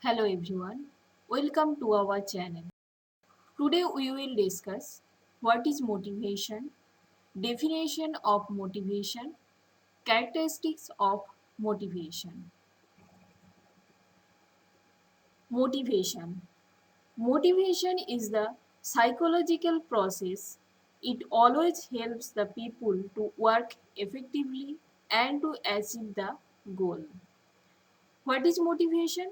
Hello everyone, welcome to our channel. Today we will discuss what is motivation, definition of motivation, characteristics of motivation. Motivation. Motivation is the psychological process. It always helps the people to work effectively and to achieve the goal. What is motivation?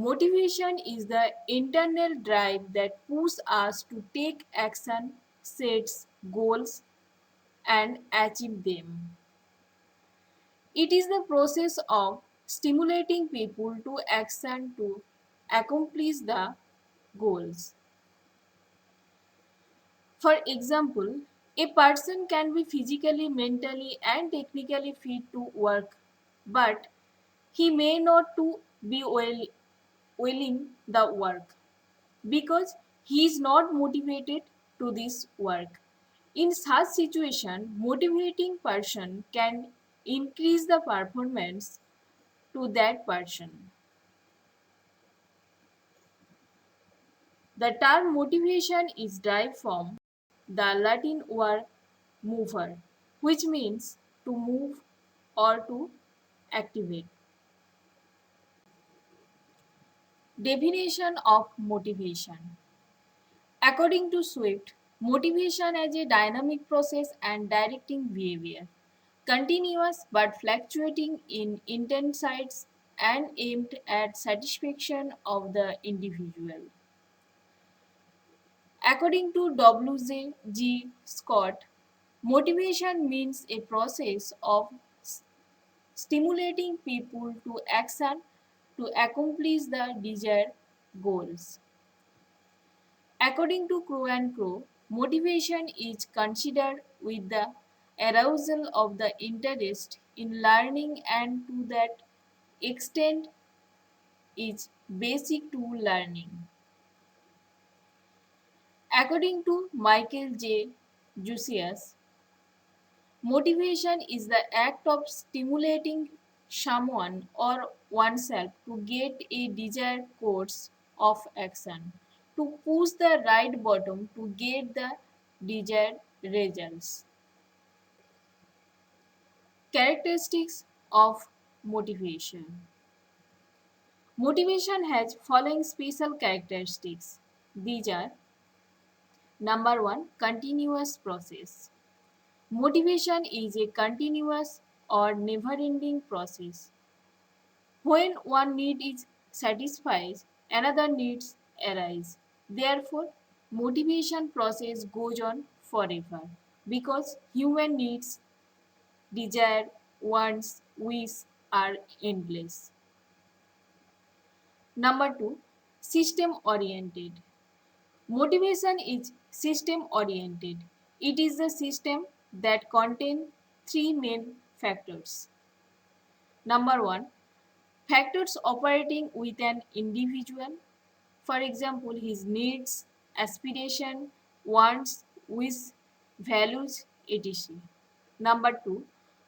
Motivation is the internal drive that pushes us to take action, sets goals, and achieve them. It is the process of stimulating people to action to accomplish the goals. For example, a person can be physically, mentally, and technically fit to work, but he may not to be willing the work because he is not motivated to this work. In such situation, motivating person can increase the performance to that person. The term motivation is derived from the Latin word mover, which means to move or to activate. Definition of motivation. According to Swift, motivation as a dynamic process and directing behavior, continuous but fluctuating in intensity and aimed at satisfaction of the individual. According to W.G. Scott, motivation means a process of stimulating people to action to accomplish the desired goals. According to Crow and Crow, motivation is considered with the arousal of the interest in learning and to that extent is basic to learning. According to Michael J. Jusius, motivation is the act of stimulating someone or oneself to get a desired course of action, to push the right button to get the desired results. Characteristics of motivation. Motivation has following special characteristics. These are number one, continuous process. Motivation is a continuous or never ending process. When one need is satisfied, another needs arise. Therefore, motivation process goes on forever because human needs, desire, wants, wish are endless. Number two, system oriented. Motivation is system oriented. It is the system that contains three main factors. Number one, factors operating with an individual, for example, his needs, aspiration, wants, wish, values, etc. Number two,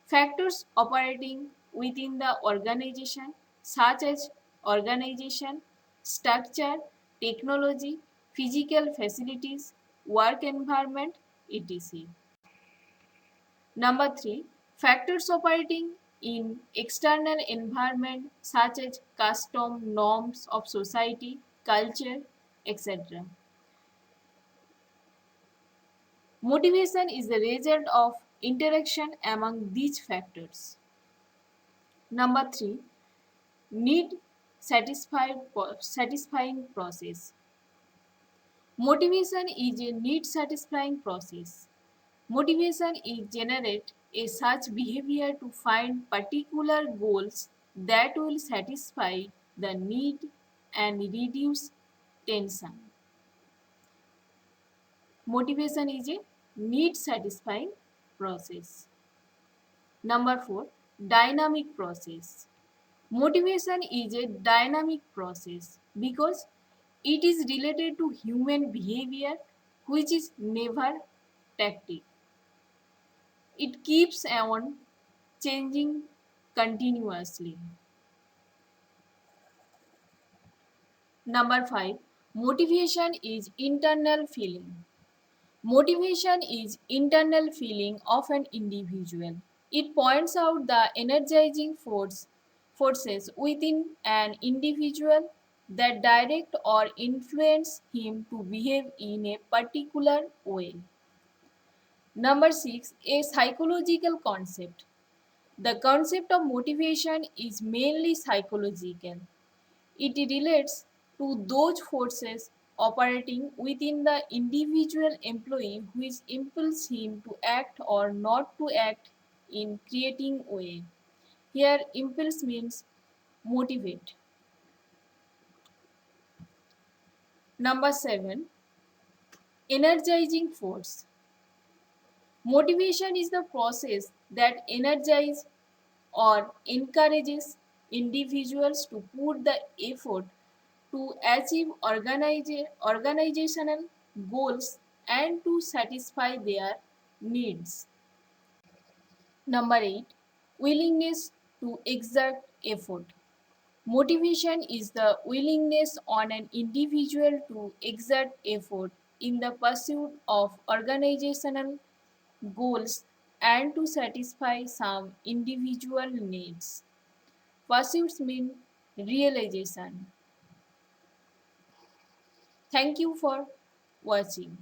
factors operating within the organization, such as organization, structure, technology, physical facilities, work environment, etc. Number three, factors operating in external environment such as custom, norms of society, culture, etc. Motivation is the result of interaction among these factors. Number three, need satisfying process. Motivation is a need satisfying process. Motivation is generate a such behavior to find particular goals that will satisfy the need and reduce tension. Motivation is a need satisfying process. Number 4, dynamic process. Motivation is a dynamic process because it is related to human behavior which is never static. It keeps on changing continuously. Number 5. Motivation is internal feeling. Motivation is internal feeling of an individual. It points out the energizing forces within an individual that direct or influence him to behave in a particular way. Number 6. A psychological concept. The concept of motivation is mainly psychological. It relates to those forces operating within the individual employee which impels him to act or not to act in creating way. Here impulse means motivate. Number 7. Energizing force. Motivation is the process that energizes or encourages individuals to put the effort to achieve organizational goals and to satisfy their needs. Number 8. Willingness to exert effort. Motivation is the willingness on an individual to exert effort in the pursuit of organizational goals and to satisfy some individual needs. Pursuits mean realization. Thank you for watching.